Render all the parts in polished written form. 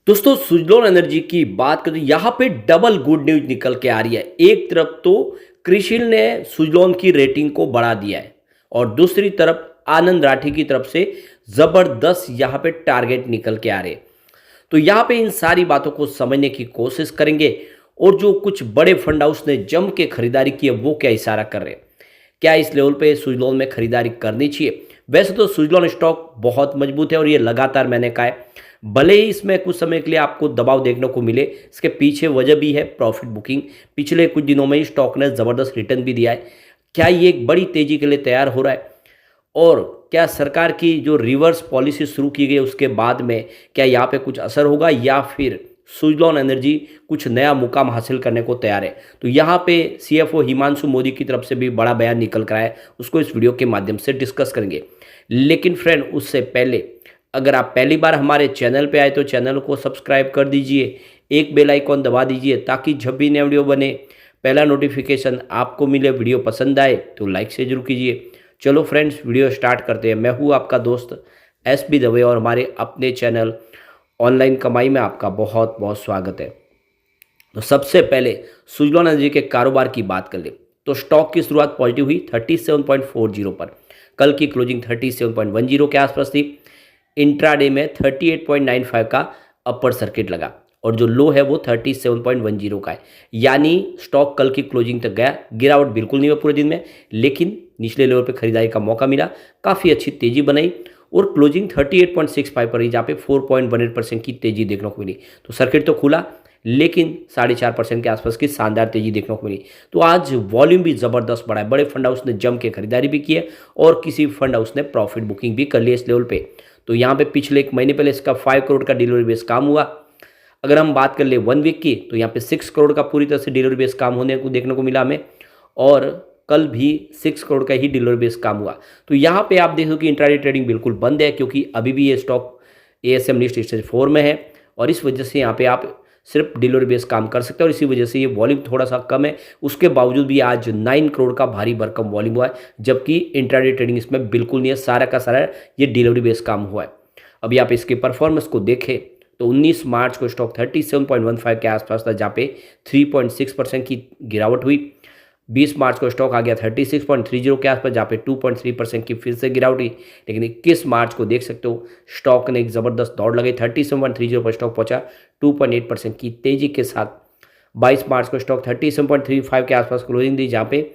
दोस्तों सुजलॉन एनर्जी की बात करें तो यहाँ पे डबल गुड न्यूज निकल के आ रही है। एक तरफ तो क्रिशिल ने सुजलॉन की रेटिंग को बढ़ा दिया है और दूसरी तरफ आनंद राठी की तरफ से जबरदस्त यहाँ पे टारगेट निकल के आ रहे हैं। तो यहाँ पे इन सारी बातों को समझने की कोशिश करेंगे और जो कुछ बड़े फंड हाउस ने जम के खरीदारी की है वो क्या इशारा कर रहे हैं, क्या इस लेवल पे सुजलॉन में खरीदारी करनी चाहिए। वैसे तो सुजलॉन स्टॉक बहुत मजबूत है और ये लगातार मैंने कहा है, भले ही इसमें कुछ समय के लिए आपको दबाव देखने को मिले, इसके पीछे वजह भी है प्रॉफिट बुकिंग। पिछले कुछ दिनों में ही स्टॉक ने ज़बरदस्त रिटर्न भी दिया है। क्या ये एक बड़ी तेजी के लिए तैयार हो रहा है और क्या सरकार की जो रिवर्स पॉलिसी शुरू की गई उसके बाद में क्या यहाँ पे कुछ असर होगा या फिर सुजलॉन एनर्जी कुछ नया मुकाम हासिल करने को तैयार है। तो यहाँ पे सीएफओ हिमांशु मोदी की तरफ से भी बड़ा बयान निकल कर आया है, उसको इस वीडियो के माध्यम से डिस्कस करेंगे। लेकिन फ्रेंड उससे पहले अगर आप पहली बार हमारे चैनल पे आए तो चैनल को सब्सक्राइब कर दीजिए, एक बेल आइकॉन दबा दीजिए ताकि जब भी नया वीडियो बने पहला नोटिफिकेशन आपको मिले। वीडियो पसंद आए तो लाइक से जरूर कीजिए। चलो फ्रेंड्स वीडियो स्टार्ट करते हैं। मैं हूँ आपका दोस्त एसबी दवे और हमारे अपने चैनल ऑनलाइन कमाई में आपका बहुत बहुत स्वागत है। तो सबसे पहले सुजलॉन एनर्जी के कारोबार की बात कर ले तो स्टॉक की शुरुआत पॉजिटिव हुई 37.40 पर। कल की क्लोजिंग 37.10 के आसपास थी। इंट्राडे में 38.95 का अपर सर्किट लगा और जो लो है वो 37.10 का है, यानी स्टॉक कल की क्लोजिंग तक गया। गिरावट बिल्कुल नहीं हुआ पूरे दिन में, लेकिन निचले लेवल पे खरीदारी का मौका मिला, काफ़ी अच्छी तेजी बनाई और क्लोजिंग 38.65 पर ही, जहाँ पे 4.18% की तेजी देखने को मिली। तो सर्किट तो खुला लेकिन 4.5% के आसपास की शानदार तेजी देखने को मिली। तो आज वॉल्यूम भी ज़बरदस्त बढ़ा है। बड़े फंड हाउस ने जम के खरीदारी भी की है और किसी फंड हाउस ने प्रॉफिट बुकिंग भी कर ली इस लेवल पे। तो यहाँ पे पिछले एक महीने पहले इसका 5 करोड़ का डिलीवरी बेस काम हुआ। अगर हम बात कर ले 1 वीक की तो यहाँ पे 6 करोड़ का पूरी तरह से डिलीवरी बेस काम होने को देखने को मिला हमें और कल भी 6 करोड़ का ही डिलीवरी बेस काम हुआ। तो यहाँ पे आप देखो कि इंट्राडे ट्रेडिंग बिल्कुल बंद है क्योंकि अभी भी ये स्टॉक एएसएम लिस्ट स्टेज 4 में है और इस वजह से यहाँ पे आप सिर्फ डिलीवरी बेस काम कर सकते हैं और इसी वजह से ये वॉल्यूम थोड़ा सा कम है। उसके बावजूद भी आज 9 करोड़ का भारी भरकम वॉल्यूम हुआ है, जबकि इंट्राडे ट्रेडिंग इसमें बिल्कुल नहीं है, सारा का सारा ये डिलीवरी बेस काम हुआ है। अभी आप इसके परफॉर्मेंस को देखें तो 19 मार्च को स्टॉक 37.15 के आसपास था, जहाँ पे 3.6% की गिरावट हुई। 20 मार्च को स्टॉक आ गया 36.30 के आसपास, जहाँ पे 2.3% की फिर से गिरावट हुई। लेकिन 21 मार्च को देख सकते हो स्टॉक ने एक ज़बरदस्त दौड़ लगाई, 37.30 पर स्टॉक पहुंचा 2.8% की तेजी के साथ। 22 मार्च को स्टॉक 37.35 के आसपास क्लोजिंग दी, जहाँ पे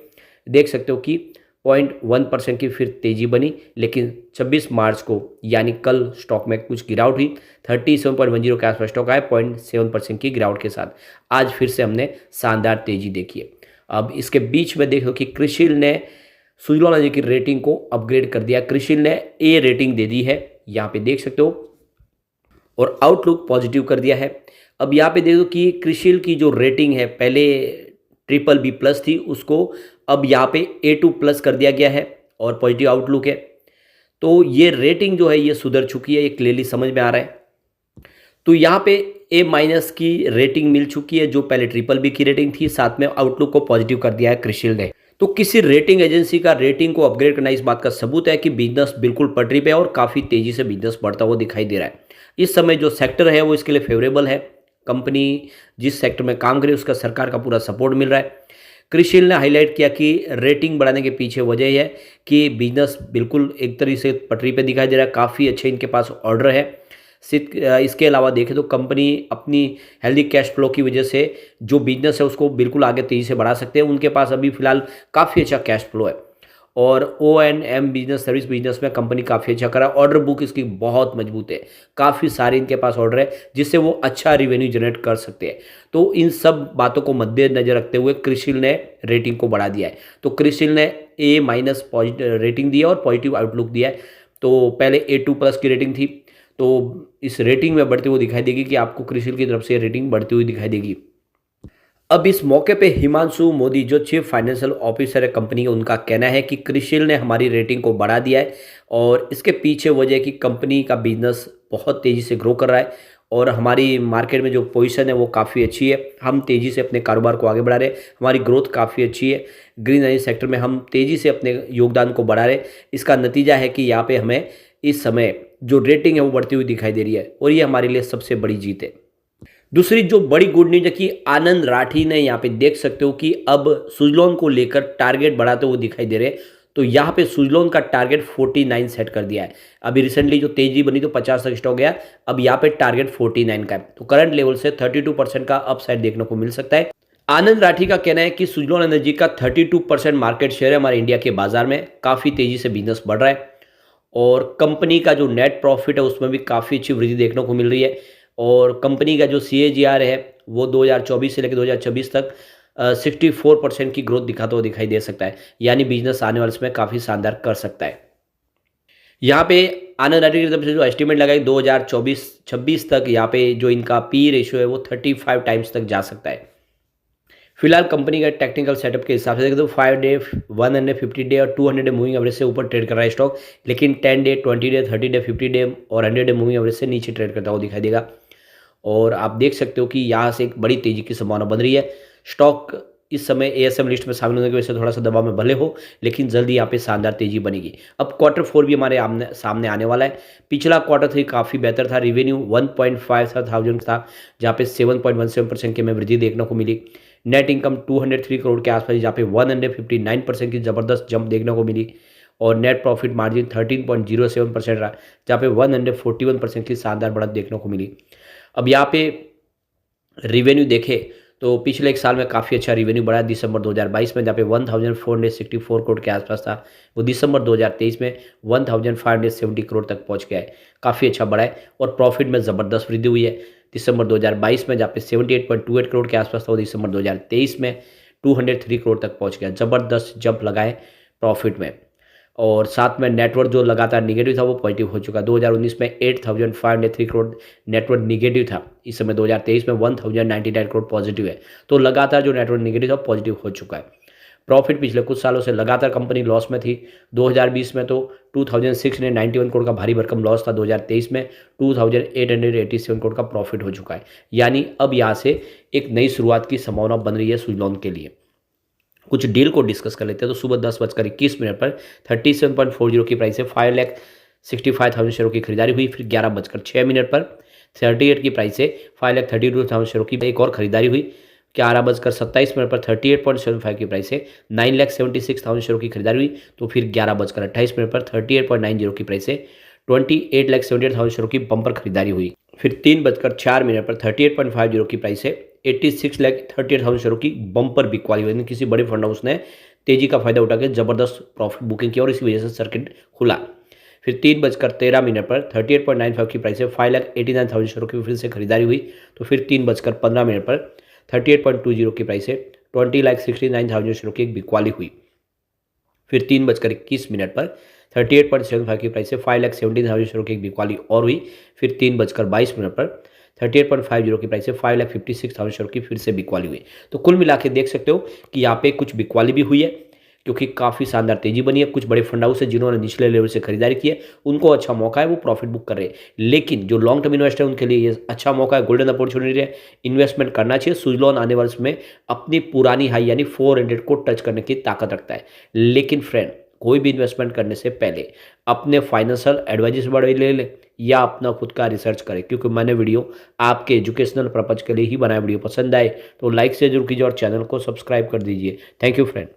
देख सकते हो कि 0.1% की फिर तेजी बनी। लेकिन 26 मार्च को यानी कल स्टॉक में कुछ गिरावट हुई, 37.10 के आसपास स्टॉक आया 0.7% की गिरावट के साथ। आज फिर से हमने शानदार तेजी देखी है। अब इसके बीच में देखो कि क्रिशिल ने सुजलॉन एनर्जी की रेटिंग को अपग्रेड कर दिया। क्रिशिल ने ए रेटिंग दे दी है, यहाँ पे देख सकते हो, और आउटलुक पॉजिटिव कर दिया है। अब यहाँ पे देखो कि क्रिशिल की जो रेटिंग है पहले BBB+ थी, उसको अब यहाँ पे A2+ कर दिया गया है और पॉजिटिव आउटलुक है। तो ये रेटिंग जो है ये सुधर चुकी है, ये क्लियरली समझ में आ रहा है। तो यहाँ पे A- की रेटिंग मिल चुकी है, जो पहले BBB की रेटिंग थी, साथ में आउटलुक को पॉजिटिव कर दिया है क्रिशिल ने। तो किसी रेटिंग एजेंसी का रेटिंग को अपग्रेड करना इस बात का सबूत है कि बिजनेस बिल्कुल पटरी पे है और काफ़ी तेजी से बिजनेस बढ़ता हुआ दिखाई दे रहा है। इस समय जो सेक्टर है वो इसके लिए फेवरेबल है। कंपनी जिस सेक्टर में काम करे उसका सरकार का पूरा सपोर्ट मिल रहा है। क्रिशिल ने हाईलाइट किया कि रेटिंग बढ़ाने के पीछे वजह यह है कि बिजनेस बिल्कुल एक तरीके से पटरी पे दिखाई दे रहा है, काफ़ी अच्छे इनके पास ऑर्डर है। इसके अलावा देखें तो कंपनी अपनी हेल्दी कैश फ्लो की वजह से जो बिजनेस है उसको बिल्कुल आगे तेज़ी से बढ़ा सकते हैं। उनके पास अभी फिलहाल काफ़ी अच्छा कैश फ्लो है और O&M बिजनेस सर्विस बिजनेस में कंपनी काफ़ी अच्छा करा। ऑर्डर बुक इसकी बहुत मजबूत है, काफ़ी सारे इनके पास ऑर्डर है जिससे वो अच्छा रिवेन्यू जनरेट कर सकते हैं। तो इन सब बातों को मद्देनजर रखते हुए क्रिशिल ने रेटिंग को बढ़ा दिया है। तो क्रिशिल ने A- पॉजिटिव रेटिंग दी है और पॉजिटिव आउटलुक दिया है। तो पहले A2+ की रेटिंग थी, तो इस रेटिंग में बढ़ते हुए दिखाई देगी कि आपको क्रिशिल की तरफ से रेटिंग बढ़ती हुई दिखाई देगी। अब इस मौके पे हिमांशु मोदी जो चीफ फाइनेंशियल ऑफिसर है कंपनी का, उनका कहना है कि क्रिशिल ने हमारी रेटिंग को बढ़ा दिया है और इसके पीछे वजह है कि कंपनी का बिजनेस बहुत तेज़ी से ग्रो कर रहा है और हमारी मार्केट में जो पोजीशन है वो काफ़ी अच्छी है। हम तेज़ी से अपने कारोबार को आगे बढ़ा रहे हैं, हमारी ग्रोथ काफ़ी अच्छी है। ग्रीन एनर्जी सेक्टर में हम तेज़ी से अपने योगदान को बढ़ा रहे हैं। इसका नतीजा है कि यहाँ पे हमें इस समय जो रेटिंग है वो बढ़ती हुई दिखाई दे रही है और ये हमारे लिए सबसे बड़ी जीत है। दूसरी जो बड़ी गुड न्यूज है कि आनंद राठी ने यहाँ पे देख सकते हो कि अब सुजलॉन को लेकर टारगेट बढ़ाते हुए दिखाई दे रहे हैं। तो यहाँ पे सुजलॉन का टारगेट 49 सेट कर दिया है। अभी रिसेंटली जो तेजी बनी तो 50 तक स्टॉक गया, अब यहाँ पे टारगेट 49 का है। तो करंट लेवल से 32% का अपसाइड देखने को मिल सकता है। आनंद राठी का कहना है कि सुजलॉन एनर्जी का 32% मार्केट शेयर है हमारे इंडिया के बाजार में, काफ़ी तेजी से बिजनेस बढ़ रहा है और कंपनी का जो नेट प्रॉफिट है उसमें भी काफ़ी अच्छी वृद्धि देखने को मिल रही है और कंपनी का जो CAGR है वो 2024 से लेकर 2026 तक 64% की ग्रोथ दिखाता हुआ दिखाई दे सकता है, यानी बिजनेस आने वाले समय काफ़ी शानदार कर सकता है। यहाँ पे आनंद राठी की तरफ से जो एस्टिमेट लगाई 2024-26 तक यहाँ पे जो इनका पी रेशियो है वो 35 टाइम्स तक जा सकता है। फिलहाल कंपनी का टेक्निकल सेटअप के हिसाब से देखें तो 5 डे, 150 डे और 200 डे मूविंग एवरेज से ऊपर ट्रेड कर रहा है स्टॉक, लेकिन 10 डे, 20 डे, 30 डे, 50 डे और 100 डे मूविंग एवरेज से नीचे ट्रेड करता हुआ दिखाई देगा। और आप देख सकते हो कि यहाँ से एक बड़ी तेजी की संभावना बन रही है। स्टॉक इस समय ASM लिस्ट में शामिल होने की वजह से थोड़ा सा दबाव में भले हो, लेकिन जल्दी यहाँ पे शानदार तेजी बनेगी। अब Q4 भी हमारे सामने आने वाला है। पिछला Q3 काफ़ी बेहतर था, रिवेन्यू 1.5 था जहाँ पे 7.17% की हमें वृद्धि देखने को मिली। नेट इनकम 203 करोड़ के आसपास जहाँ पे 159% की ज़बरदस्त जंप देखने को मिली और नेट प्रॉफिट मार्जिन 13.07% रहा जहाँ पे 141% की शानदार बढ़त देखने को मिली। अब यहाँ पे रिवेन्यू देखें तो पिछले एक साल में काफ़ी अच्छा रिवेन्यू बढ़ा दिसंबर 2022 में, जहाँ पे 1464 करोड़ के आसपास था, वो दिसंबर 2023 में 1570 करोड़ तक पहुंच गया है, काफ़ी अच्छा बढ़ा है। और प्रॉफिट में ज़बरदस्त वृद्धि हुई है दिसंबर 2022 में, जहाँ पे 78.28 करोड़ के आसपास था, वो दिसंबर 2023 में 203 करोड़ तक पहुँच गया, ज़बरदस्त जंप लगाए प्रॉफिट में। और साथ में नेटवर्क जो लगातार निगेटिव था वो पॉजिटिव हो चुका है। 2019 में 8503 करोड़ नेटवर्क निगेटिव था, इस समय 2023 में 1099 करोड़ पॉजिटिव है। तो लगातार जो नेटवर्क निगेटिव था पॉजिटिव हो चुका है। प्रॉफिट पिछले कुछ सालों से लगातार कंपनी लॉस में थी। 2020 में तो 2691 करोड़ का भारी भरकम लॉस था, 2023 में 2887 करोड़ का प्रॉफिट हो चुका है, यानी अब यहाँ से एक नई शुरुआत की संभावना बन रही है सुजलॉन के लिए। कुछ डील को डिस्कस कर लेते हैं। तो सुबह 10:21 पर 37.40 की प्राइस से 5,65,000 शेयरों की खरीदारी हुई। फिर 11:06 पर 38 की प्राइस से 5,32,000 शेयरों की एक और खरीदारी हुई। 11:27 पर 38.75 की प्राइस से 9,76,000 शेयरों की खरीदारी हुई। तो फिर 11:28 पर 38.90 की प्राइस से 28,78,000 शेयरों की बम्पर खरीदारी हुई। फिर 3:04 पर 38.50 की प्राइस से 86,38,000 शेयरों की बम्पर बिकवाली हुई। किसी बड़े फंड हाउस ने तेजी का फायदा उठा के जबरदस्त प्रॉफिट बुकिंग किया और इसी वजह से सर्किट खुला। फिर 3:13 पर 38.95 की प्राइस से 5,89,000 शेयरों की फिर से खरीदारी हुई। तो फिर 3:15 पर 38.20 की प्राइस से 20,69,000 शेयरों की एक बिकवाली हुई। फिर 3:21 पर 38.75 की प्राइस से 5,17,000 शेयरों की एक बिकवाली और हुई। फिर 3:22 पर 38.50 की प्राइस से 5,56,000 शेयरों की फिर से बिकवाली हुई। तो कुल मिला के देख सकते हो कि यहाँ पे कुछ बिकवाली भी हुई है क्योंकि काफ़ी शानदार तेजी बनी है। कुछ बड़े फंड हाउस है जिन्होंने निचले लेवल से खरीदारी की है, उनको अच्छा मौका है, वो प्रॉफिट बुक कर रहे हैं। लेकिन जो लॉन्ग टर्म इन्वेस्टर है उनके लिए ये अच्छा मौका है, गोल्डन अपॉर्चुनिटी है, इन्वेस्टमेंट करना चाहिए। सुजलॉन आने वाले समय अपनी पुरानी हाई यानी 400 को टच करने की ताकत रखता है। लेकिन फ्रेंड, कोई भी इन्वेस्टमेंट करने से पहले अपने फाइनेंशियल एडवाइजर से बड़े ले ले या अपना खुद का रिसर्च करें, क्योंकि मैंने वीडियो आपके एजुकेशनल पर्पज के लिए ही बनाया। वीडियो पसंद आए तो लाइक से जरूर कीजिए और चैनल को सब्सक्राइब कर दीजिए। Thank you friend.